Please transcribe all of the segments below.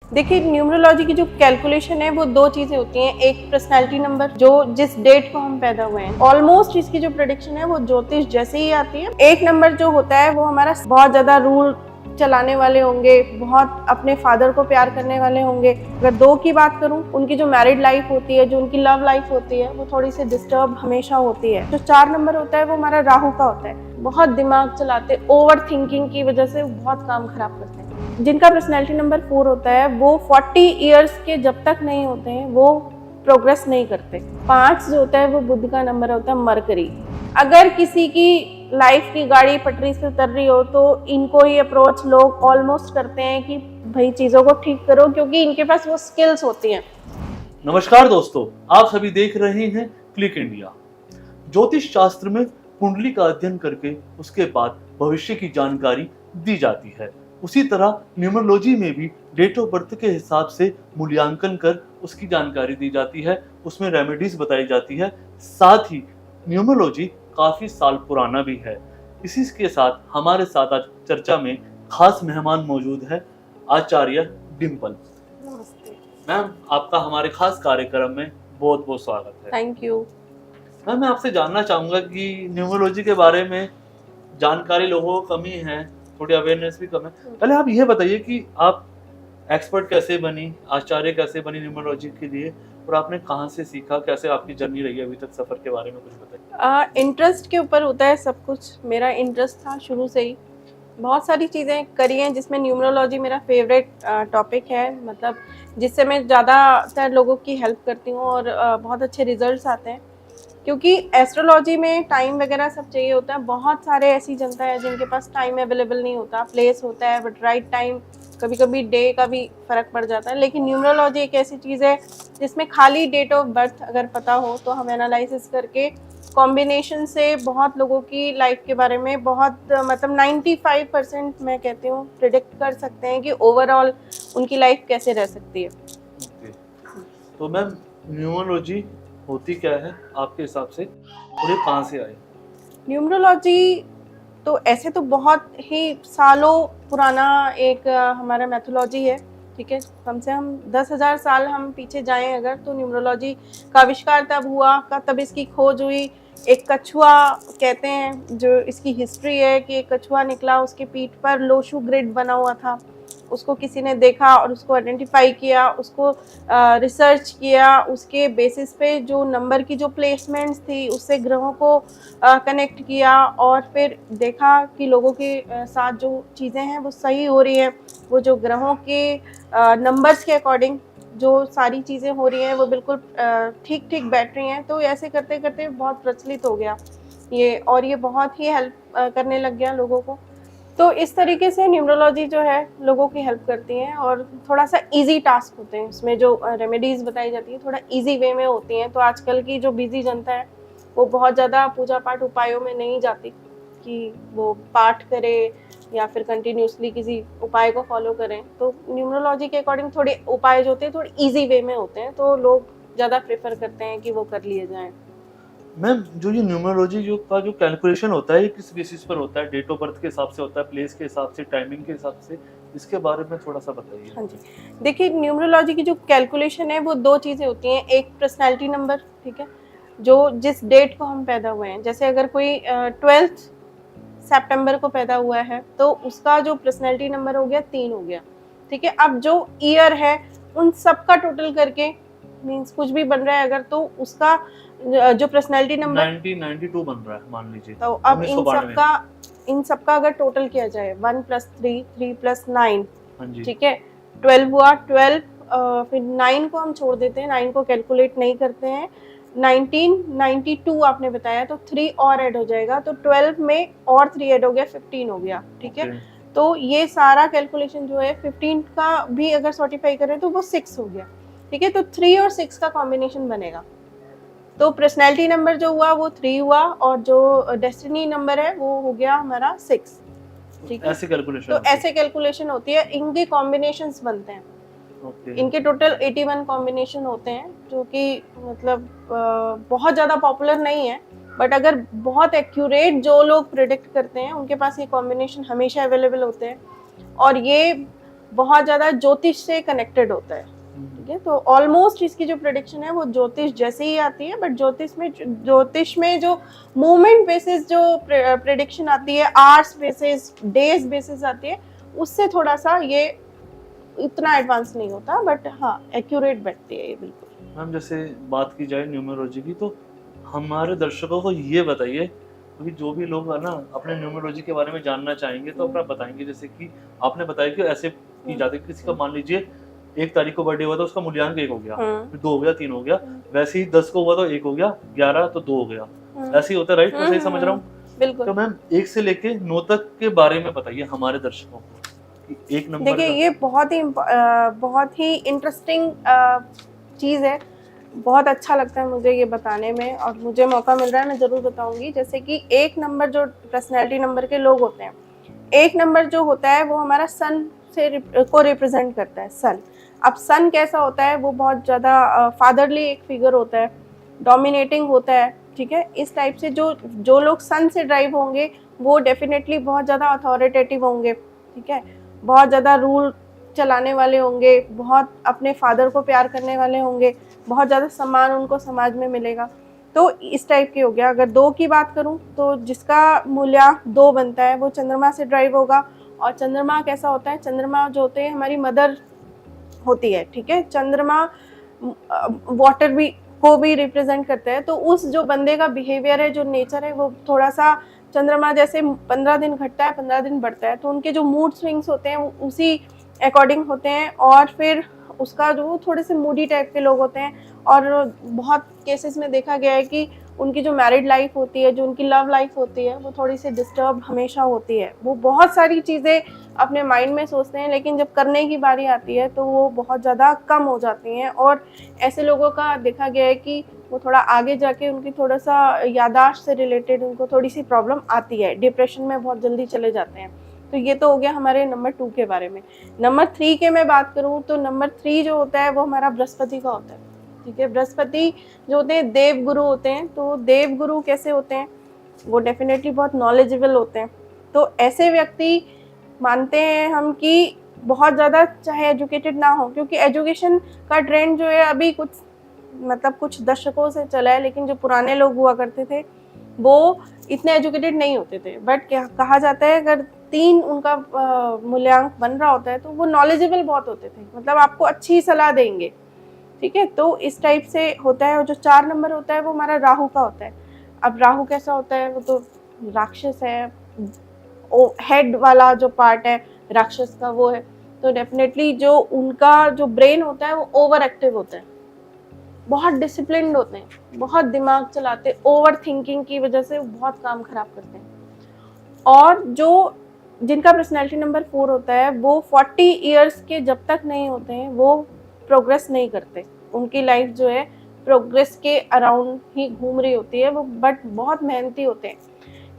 देखिए, न्यूमरोलॉजी की जो कैलकुलेशन है वो दो चीजें होती हैं। एक पर्सनैलिटी नंबर, जो जिस डेट को हम पैदा हुए हैं, ऑलमोस्ट इसकी जो प्रेडिक्शन है वो ज्योतिष जैसे ही आती है। एक नंबर जो होता है वो हमारा बहुत ज्यादा रूल चलाने वाले होंगे, बहुत अपने फादर को प्यार करने वाले होंगे। अगर दो की बात करूं, उनकी जो मैरिड लाइफ होती है, जो उनकी लव लाइफ होती है, वो थोड़ी सी डिस्टर्ब हमेशा होती है। जो 4 नंबर होता है वो हमारा राहु का होता है। बहुत दिमाग चलाते, ओवर थिंकिंग की वजह से बहुत काम खराब करते हैं। जिनका पर्सनैलिटी नंबर 4 होता है वो 40 इयर्स के जब तक नहीं होते हैं वो प्रोग्रेस नहीं करते। 5 जो होता है वो बुध का नंबर होता है, मरकरी। अगर किसी की लाइफ की गाड़ी पटरी से उतर रही हो तो इनको ही अप्रोच लोग ऑलमोस्ट करते हैं कि भाई चीज़ों को ठीक करो, क्योंकि इनके पास वो स्किल्स होती हैं। नमस्कार दोस्तों, आप सभी देख रहे हैं क्लिक इंडिया। ज्योतिष शास्त्र में कुंडली का अध्ययन करके उसके बाद भविष्य की जानकारी दी जाती है। उसी तरह न्यूमरोलॉजी में भी डेट ऑफ बर्थ के हिसाब से मूल्यांकन कर उसकी जानकारी दी जाती है, उसमें रेमेडीज बताई जाती है। साथ ही न्यूमरोलॉजी काफी साल पुराना भी है। इसी के साथ हमारे साथ आज चर्चा में खास मेहमान मौजूद है, आचार्य डिम्पल। मैम, आपका हमारे खास कार्यक्रम में बहुत बहुत स्वागत है। Thank you. मैम, मैं आपसे जानना चाहूंगा कि न्यूमरोलॉजी के बारे में जानकारी लोगों को कमी है, थोड़ी अवेयरनेस भी कम है। पहले आप ये बताइए कि आप एक्सपर्ट कैसे बनी, आचार्य कैसे बनी न्यूमरोलॉजी के लिए, और आपने कहाँ से सीखा, कैसे आपकी जर्नी रही अभी तक, सफर के बारे में कुछ बताइए। इंटरेस्ट के ऊपर होता है सब कुछ। मेरा इंटरेस्ट था शुरू से ही, बहुत सारी चीज़ें करी हैं जिसमें न्यूमरोलॉजी मेरा फेवरेट टॉपिक है। मतलब जिससे मैं ज़्यादातर लोगों की हेल्प करती हूँ और बहुत अच्छे रिजल्ट्स आते हैं। क्योंकि एस्ट्रोलॉजी में टाइम वगैरह सब चाहिए होता है। बहुत सारे ऐसी जनता है जिनके पास टाइम अवेलेबल नहीं होता, प्लेस होता है बट राइट टाइम, कभी कभी डे का भी फर्क पड़ जाता है। लेकिन न्यूमरोलॉजी एक ऐसी चीज़ है जिसमें खाली डेट ऑफ बर्थ अगर पता हो तो हम एनालिसिस करके कॉम्बिनेशन से बहुत लोगों की लाइफ के बारे में बहुत मतलब 95% मैं कहती हूँ प्रिडिक्ट कर सकते हैं कि ओवरऑल उनकी लाइफ कैसे रह सकती है। तो मैम, न्यूमरोलॉजी होती क्या है आपके हिसाब से, और ये कहाँ से आई? न्यूमरोलॉजी तो ऐसे तो बहुत ही सालों पुराना एक हमारा मैथोलॉजी है, ठीक है। कम से कम 10,000 साल हम पीछे जाएं अगर, तो न्यूमरोलॉजी का आविष्कार तब हुआ, तब इसकी खोज हुई। एक कछुआ कहते हैं जो इसकी हिस्ट्री है कि एक कछुआ निकला, उसके पीठ पर लोशू ग्रिड बना हुआ था। उसको किसी ने देखा और उसको आइडेंटिफाई किया, उसको रिसर्च किया, उसके बेसिस पे जो नंबर की जो प्लेसमेंट्स थी उससे ग्रहों को कनेक्ट किया और फिर देखा कि लोगों के साथ जो चीज़ें हैं वो सही हो रही हैं। वो जो ग्रहों के नंबर्स के अकॉर्डिंग जो सारी चीज़ें हो रही हैं वो बिल्कुल ठीक ठीक बैठ रही हैं। तो ऐसे करते करते बहुत प्रचलित हो गया ये, और ये बहुत ही हेल्प करने लग गया लोगों को। तो इस तरीके से न्यूमरोलॉजी जो है लोगों की हेल्प करती हैं और थोड़ा सा इजी टास्क होते हैं उसमें। जो रेमेडीज़ बताई जाती है थोड़ा इजी वे में होती हैं। तो आजकल की जो बिजी जनता है वो बहुत ज़्यादा पूजा पाठ उपायों में नहीं जाती कि वो पाठ करे या फिर कंटिन्यूसली किसी उपाय को फॉलो करें। तो न्यूमरोलॉजी के अकॉर्डिंग थोड़े उपाय जो होते हैं थोड़े इजी वे में होते हैं, तो लोग ज़्यादा प्रेफर करते हैं कि वो कर लिए जाएँ। मैम, जो ये न्यूमरोलॉजी जो कैलकुलेशन होता है, ये किस बेसिस पर होता है? डेट ऑफ बर्थ के हिसाब से होता है, प्लेस के हिसाब से, टाइमिंग के हिसाब से? इसके बारे में थोड़ा सा बताइए। हाँ जी, देखिए न्यूमरोलॉजी की जो कैलकुलेशन है वो दो चीज़ें होती हैं। एक पर्सनैलिटी नंबर, ठीक है, जो जिस डेट को हम पैदा हुए हैं। जैसे अगर कोई 12 सितंबर को पैदा हुआ है तो उसका जो पर्सनैलिटी नंबर हो गया 3 हो गया, ठीक है। अब जो ईयर है उन सब का टोटल करके मींस कुछ भी बन रहा है अगर, तो उसका जो पर्सनैलिटी नंबर 1992 बन रहा है मान लीजिए, तो अब इन सब का अगर टोटल किया जाए 1 + 3 3 + 9, ठीक है, 12 हुआ। 12 फिर 9 को हम छोड़ देते हैं, 9 को कैलकुलेट नहीं करते हैं। 1992 आपने बताया तो 3 और ऐड हो जाएगा, तो 12 में और 3 ऐड हो गया, 15 हो गया, ठीक है। तो ये सारा कैलकुलेशन जो है 15 का भी अगर सर्टिफाई करें तो वो 6 हो गया, ठीक है। तो 3 और 6 का कॉम्बिनेशन बनेगा। तो पर्सनैलिटी नंबर जो हुआ वो 3 हुआ और जो डेस्टिनी नंबर है वो हो गया हमारा 6, ठीक है। तो ऐसे कैलकुलेशन होती है, इनके कॉम्बिनेशंस बनते हैं। इनके टोटल 81 कॉम्बिनेशन होते हैं, जो कि मतलब बहुत ज़्यादा पॉपुलर नहीं है, बट अगर बहुत एक्यूरेट जो लोग प्रिडिक्ट करते हैं उनके पास ये कॉम्बिनेशन हमेशा अवेलेबल होते हैं। और ये बहुत ज़्यादा ज्योतिष से कनेक्टेड होता है, ठीक है। तो ऑलमोस्ट इसकी जो प्रेडिक्शन है वो ज्योतिष जैसे ही आती है, बट ज्योतिष में जो मूवमेंट बेसिस जो प्रेडिक्शन आती है, आवर्स बेसिस, डेज बेसिस आती है, उससे थोड़ा सा ये इतना एडवांस नहीं होता, बट हाँ एक्यूरेट बैठती है ये बिल्कुल। मैम जैसे बात की जाए न्यूमरोलॉजी की, तो हमारे दर्शकों को ये बताइए, क्योंकि जो भी लोग है ना अपने न्यूमरोलॉजी के बारे में जानना चाहेंगे तो अपना बताएंगे। जैसे कि आपने बताया कि ऐसे की जाती है, किसी का मान लीजिए 1 तारीख को बर्थडे हुआ तो उसका मूल्यांक 1 हो गया, फिर 2 हो गया, 3 हो गया, वैसे ही 10 को हुआ तो 1 हो गया, 11 तो 2 हो गया, ऐसे ही होता है, राइट? मैं सही समझ रहा हूँ? बिल्कुल। तो मैम 1 से लेके 9 तक के बारे में बताइए हमारे दर्शकों को कि 1 नंबर देखिए ये बहुत ही इंटरेस्टिंग चीज़ है, बहुत अच्छा लगता है मुझे ये बताने में, और मुझे मौका मिल रहा है मैं ज़रूर बताऊंगी। जैसे कि 1 नंबर जो पर्सनैलिटी नंबर के लोग होते हैं, 1 नंबर जो होता है वो हमारा सन को रिप्रेजेंट करता है, सन। अब सन कैसा होता है, वो बहुत ज़्यादा फादरली एक फिगर होता है, डोमिनेटिंग होता है, ठीक है। इस टाइप से जो लोग सन से ड्राइव होंगे वो डेफिनेटली बहुत ज़्यादा अथॉरिटेटिव होंगे, ठीक है, बहुत ज़्यादा रूल चलाने वाले होंगे, बहुत अपने फादर को प्यार करने वाले होंगे, बहुत ज़्यादा सम्मान उनको समाज में मिलेगा। तो इस टाइप के हो गया। अगर 2 की बात करूं तो जिसका मूल्यांक 2 बनता है वो चंद्रमा से ड्राइव होगा। और चंद्रमा कैसा होता है, चंद्रमा जो होते हैं हमारी मदर होती है, ठीक है। चंद्रमा वाटर भी को भी रिप्रेजेंट करता है। तो उस जो बंदे का बिहेवियर है, जो नेचर है, वो थोड़ा सा चंद्रमा जैसे 15 दिन घटता है 15 दिन बढ़ता है, तो उनके जो मूड स्विंग्स होते हैं वो उसी अकॉर्डिंग होते हैं। और फिर उसका जो थोड़े से मूडी टाइप के लोग होते हैं, और बहुत केसेस में देखा गया है कि उनकी जो मैरिड लाइफ होती है, जो उनकी लव लाइफ होती है, वो थोड़ी सी डिस्टर्ब हमेशा होती है। वो बहुत सारी चीज़ें अपने माइंड में सोचते हैं, लेकिन जब करने की बारी आती है तो वो बहुत ज़्यादा कम हो जाती हैं। और ऐसे लोगों का देखा गया है कि वो थोड़ा आगे जाके उनकी थोड़ा सा याददाश्त से रिलेटेड उनको थोड़ी सी प्रॉब्लम आती है, डिप्रेशन में बहुत जल्दी चले जाते हैं। तो ये तो हो गया हमारे नंबर 2 के बारे में। नंबर 3 के मैं बात करूँ तो नंबर 3 जो होता है वो हमारा बृहस्पति का होता है, ठीक है। बृहस्पति जो होते हैं देव गुरु होते हैं। तो देव गुरु कैसे होते हैं, वो डेफिनेटली बहुत नॉलेजेबल होते हैं। तो ऐसे व्यक्ति मानते हैं हम कि बहुत ज़्यादा चाहे एजुकेटेड ना हो, क्योंकि एजुकेशन का ट्रेंड जो है अभी कुछ दशकों से चला है, लेकिन जो पुराने लोग हुआ करते थे वो इतने एजुकेटेड नहीं होते थे। बट क्या कहा जाता है, अगर 3 उनका मूल्यांक बन रहा होता है तो वो नॉलेजेबल बहुत होते थे, मतलब आपको अच्छी सलाह देंगे, ठीक है। तो इस टाइप से होता है। और जो 4 नंबर होता है वो हमारा राहु का होता है। अब राहु कैसा होता है, वो तो राक्षस है, हेड वाला जो पार्ट है राक्षस का वो है। तो डेफिनेटली जो उनका जो ब्रेन होता है वो ओवर एक्टिव होता है, बहुत डिसिप्लिन्ड होते हैं, बहुत दिमाग चलाते हैं, ओवर थिंकिंग की वजह से वो बहुत काम खराब करते हैं। और जो जिनका पर्सनैलिटी नंबर 4 होता है वो 40 इयर्स के जब तक नहीं होते हैं वो प्रोग्रेस नहीं करते। उनकी लाइफ जो है प्रोग्रेस के अराउंड ही घूम रही होती है वो, बट बहुत मेहनती होते हैं।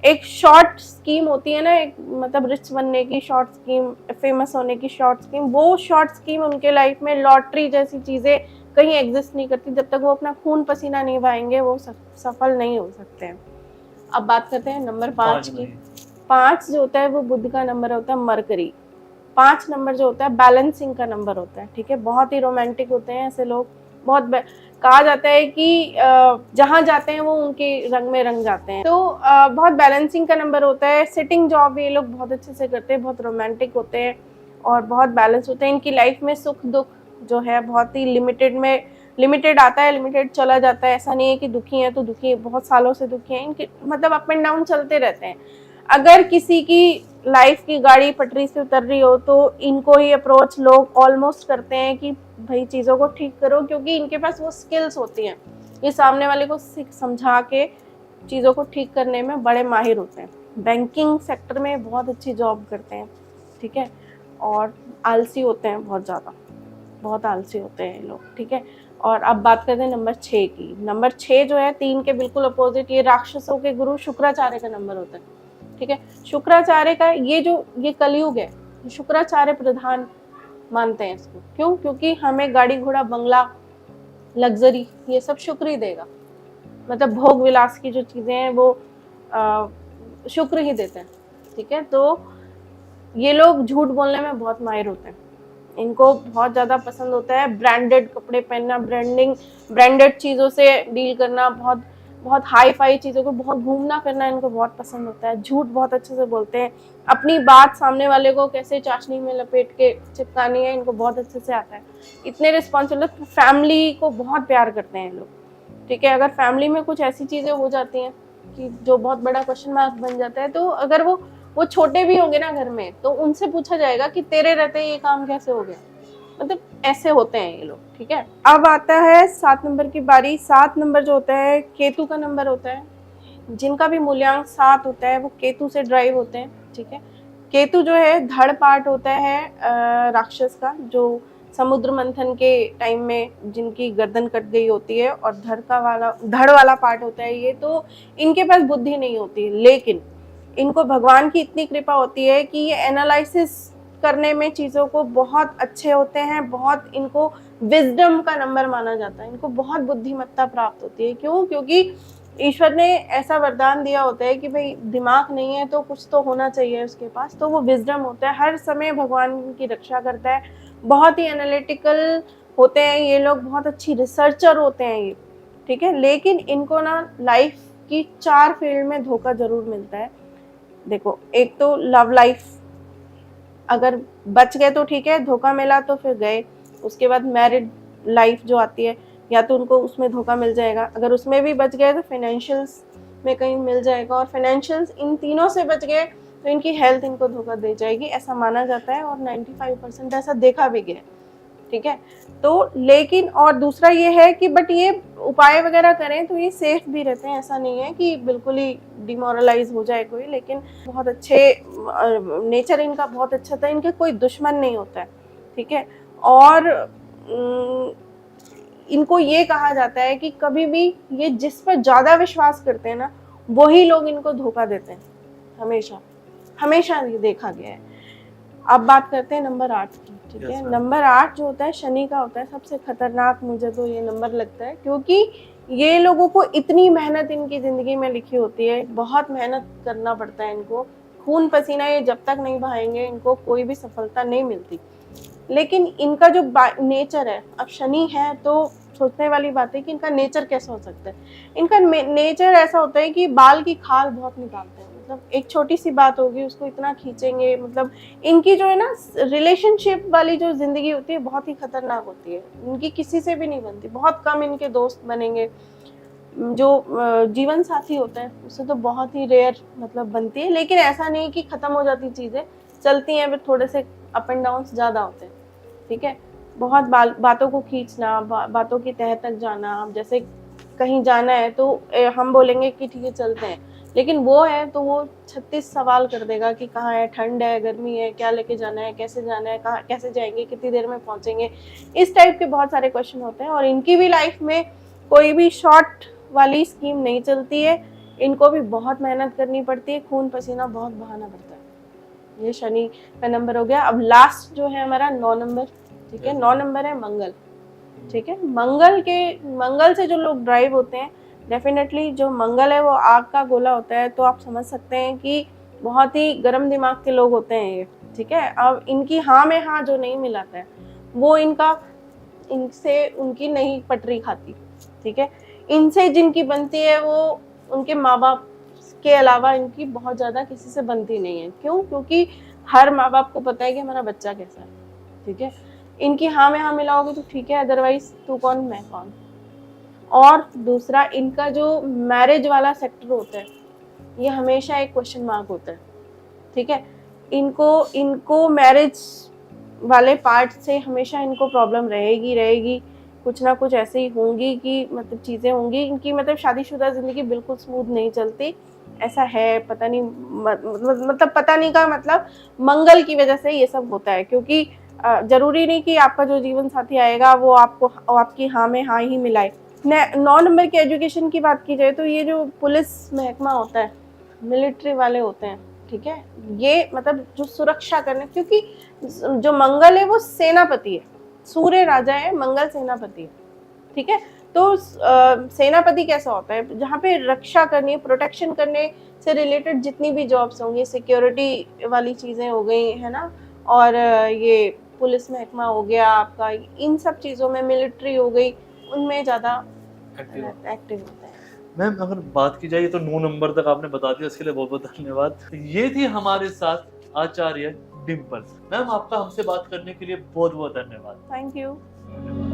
एक शॉर्ट स्कीम होती है ना, एक मतलब रिच बनने की शॉर्ट स्कीम, फेमस होने की शॉर्ट स्कीम, वो शॉर्ट स्कीम उनके लाइफ में लॉटरी जैसी चीज़ें कहीं एग्जिस्ट नहीं करती। जब तक वो अपना खून पसीना नहीं बहाएंगे वो सफल नहीं हो सकते हैं। अब बात करते हैं नंबर 5 की। 5 जो होता है वो बुध का नंबर होता है, मरकरी। 5 नंबर जो होता है बैलेंसिंग का नंबर होता है, ठीक है। बहुत ही रोमांटिक होते हैं ऐसे लोग, बहुत कहा जाता है कि जहाँ जाते हैं वो उनके रंग में रंग जाते हैं। तो बहुत बैलेंसिंग का नंबर होता है। सिटिंग जॉब ये लोग बहुत अच्छे से करते हैं, बहुत रोमांटिक होते हैं और बहुत बैलेंस होते हैं। इनकी लाइफ में सुख दुख जो है बहुत ही लिमिटेड आता है, लिमिटेड चला जाता है। ऐसा नहीं है कि दुखी है तो दुखी, बहुत सालों से दुखी हैं, इनके मतलब अप एंड डाउन चलते रहते हैं। अगर किसी की लाइफ की गाड़ी पटरी से उतर रही हो तो इनको ही अप्रोच लोग ऑलमोस्ट करते हैं कि भाई चीज़ों को ठीक करो, क्योंकि इनके पास वो स्किल्स होती हैं। ये सामने वाले को समझा के चीज़ों को ठीक करने में बड़े माहिर होते हैं। बैंकिंग सेक्टर में बहुत अच्छी जॉब करते हैं, ठीक है। और आलसी होते हैं, बहुत आलसी होते हैं लोग, ठीक है। और अब बात करते हैं नंबर 6 की। नंबर 6 जो है 3 के बिल्कुल अपोजिट, ये राक्षसों के गुरु शुक्राचार्य का नंबर होता है, ठीक है। शुक्राचार्य का ये कलयुग है, शुक्राचार्य प्रधान मानते हैं इसको। क्यों? क्योंकि हमें गाड़ी घोड़ा बंगला लग्जरी ये सब शुक्र ही देगा, मतलब भोग विलास की जो चीज़ें हैं वो शुक्र ही देते हैं, ठीक है। तो ये लोग झूठ बोलने में बहुत माहिर होते हैं, इनको बहुत ज़्यादा पसंद होता है ब्रांडेड कपड़े पहनना, ब्रांडेड चीज़ों से डील करना, बहुत बहुत हाई फाई चीज़ों को, बहुत घूमना फिरना इनको बहुत पसंद होता है। झूठ बहुत अच्छे से बोलते हैं, अपनी बात सामने वाले को कैसे चाशनी में लपेट के चिपकानी है इनको बहुत अच्छे से आता है। इतने रिस्पॉन्सिबल, फैमिली को बहुत प्यार करते हैं लोग, ठीक है। अगर फैमिली में कुछ ऐसी चीज़ें हो जाती हैं कि जो बहुत बड़ा क्वेश्चन मार्क बन जाता है, तो अगर वो छोटे भी होंगे ना घर में, तो उनसे पूछा जाएगा कि तेरे रहते ये काम कैसे हो गया, मतलब ऐसे होते हैं ये लोग, ठीक है। अब आता है 7 नंबर की बारी। 7 नंबर जो होता है केतु का नंबर होता है। जिनका भी मूल्यांक 7 होता है वो केतु से ड्राइव होते हैं, ठीक है। केतु जो है धड़ पार्ट होता है राक्षस का, जो समुद्र मंथन के टाइम में जिनकी गर्दन कट गई होती है, और धड़ वाला पार्ट होता है ये। तो इनके पास बुद्धि नहीं होती, लेकिन इनको भगवान की इतनी कृपा होती है कि ये एनालिसिस करने में चीज़ों को बहुत अच्छे होते हैं, बहुत इनको विजडम का नंबर माना जाता है, इनको बहुत बुद्धिमत्ता प्राप्त होती है। क्यों? क्योंकि ईश्वर ने ऐसा वरदान दिया होता है कि भाई दिमाग नहीं है तो कुछ तो होना चाहिए उसके पास, तो वो विजडम होता है, हर समय भगवान की रक्षा करता है। बहुत ही एनालिटिकल होते हैं ये लोग, बहुत अच्छी रिसर्चर होते हैं ये, ठीक है। लेकिन इनको ना लाइफ की 4 फील्ड में धोखा जरूर मिलता है। देखो, एक तो लव लाइफ, अगर बच गए तो ठीक है, धोखा मिला तो फिर गए। उसके बाद मैरिड लाइफ जो आती है, या तो उनको उसमें धोखा मिल जाएगा, अगर उसमें भी बच गए तो फाइनेंशियल्स में कहीं मिल जाएगा, और फाइनेंशियल्स इन तीनों से बच गए तो इनकी हेल्थ इनको धोखा दे जाएगी, ऐसा माना जाता है, और 95% ऐसा देखा भी गया, ठीक है। तो लेकिन और दूसरा ये है कि बट ये उपाय वगैरह करें तो ये सेफ भी रहते हैं, ऐसा नहीं है कि बिल्कुल ही डिमोरलाइज हो जाए कोई, लेकिन बहुत अच्छे नेचर इनका बहुत अच्छा था, इनके कोई दुश्मन नहीं होता है, ठीक है। और इनको ये कहा जाता है कि कभी भी ये जिस पर ज़्यादा विश्वास करते हैं ना, वही लोग इनको धोखा देते हैं, हमेशा हमेशा ये देखा गया है। अब बात करते हैं नंबर 8 की, ठीक है। नंबर 8 जो होता है शनि का होता है, सबसे खतरनाक मुझे तो ये नंबर लगता है, क्योंकि ये लोगों को इतनी मेहनत इनकी ज़िंदगी में लिखी होती है, बहुत मेहनत करना पड़ता है इनको, खून पसीना ये जब तक नहीं बहाएंगे इनको कोई भी सफलता नहीं मिलती। लेकिन इनका जो नेचर है, अब शनि है तो सोचने वाली बात है कि इनका नेचर कैसा हो सकता है। इनका नेचर ऐसा होता है कि बाल की खाल बहुत निकालते हैं, मतलब एक छोटी सी बात होगी उसको इतना खींचेंगे, मतलब इनकी जो है ना रिलेशनशिप वाली जो जिंदगी होती है बहुत ही खतरनाक होती है, इनकी किसी से भी नहीं बनती, बहुत कम इनके दोस्त बनेंगे, जो जीवन साथी होता है उससे तो बहुत ही रेयर मतलब बनती है। लेकिन ऐसा नहीं कि खत्म हो जाती चीज़ें, चलती हैं, फिर थोड़े से अप एंड डाउन ज़्यादा होते हैं, ठीक है। बहुत बातों को खींचना, बातों की तह तक जाना, जैसे कहीं जाना है तो हम बोलेंगे कि ठीक है चलते हैं, लेकिन वो है तो वो 36 सवाल कर देगा कि कहाँ है, ठंड है, गर्मी है, क्या लेके जाना है, कहाँ कैसे जाएंगे, कितनी देर में पहुँचेंगे, इस टाइप के बहुत सारे क्वेश्चन होते हैं। और इनकी भी लाइफ में कोई भी शॉर्ट वाली स्कीम नहीं चलती है, इनको भी बहुत मेहनत करनी पड़ती है, खून पसीना बहुत बहाना पड़ता है। ये शनि का नंबर हो गया। अब लास्ट जो है हमारा 9 नंबर, ठीक है। 9 नंबर है मंगल, ठीक है। मंगल से जो लोग ड्राइव होते हैं, डेफिनेटली जो मंगल है वो आग का गोला होता है, तो आप समझ सकते हैं कि बहुत ही गर्म दिमाग के लोग होते हैं ये, ठीक है। अब इनकी हाँ में हाँ जो नहीं मिलाता है वो इनसे उनकी नहीं पटरी खाती, ठीक है। इनसे जिनकी बनती है वो उनके माँ बाप के अलावा इनकी बहुत ज़्यादा किसी से बनती नहीं है। क्यों? क्योंकि हर माँ बाप को पता है कि हमारा बच्चा कैसा है, ठीक है। इनकी हाँ में हाँ मिलाओगे तो ठीक है, अदरवाइज तू कौन मैं कौन। और दूसरा, इनका जो मैरिज वाला सेक्टर होता है ये हमेशा एक क्वेश्चन मार्क होता है, ठीक है। इनको मैरिज वाले पार्ट से हमेशा इनको प्रॉब्लम रहेगी, कुछ ना कुछ ऐसे ही होंगी कि मतलब चीज़ें होंगी इनकी, मतलब शादीशुदा ज़िंदगी बिल्कुल स्मूथ नहीं चलती, ऐसा है। पता नहीं मतलब पता नहीं का मतलब मंगल की वजह से ये सब होता है, क्योंकि जरूरी नहीं कि आपका जो जीवन साथी आएगा वो आपकी हाँ में हाँ ही मिलाए। 9 नंबर की एजुकेशन की बात की जाए तो ये जो पुलिस महकमा होता है, मिलिट्री वाले होते हैं, ठीक है, ये मतलब जो सुरक्षा करने, क्योंकि जो मंगल है वो सेनापति है, सूर्य राजा है, मंगल सेनापति है, ठीक है। तो सेनापति कैसा होता है, जहाँ पे रक्षा करनी, प्रोटेक्शन करने से रिलेटेड जितनी भी जॉब्स होंगी, सिक्योरिटी वाली चीज़ें हो गई है ना, और ये पुलिस महकमा हो गया आपका, इन सब चीज़ों में, मिलिट्री हो गई, उनमें ज़्यादा एक्टिव होता है। मैम अगर बात की जाए तो 9 नंबर तक आपने बता दिया, इसके लिए बहुत बहुत धन्यवाद। ये थी हमारे साथ आचार्य डिम्पल। मैम आपका हमसे बात करने के लिए बहुत बहुत धन्यवाद। Thank you.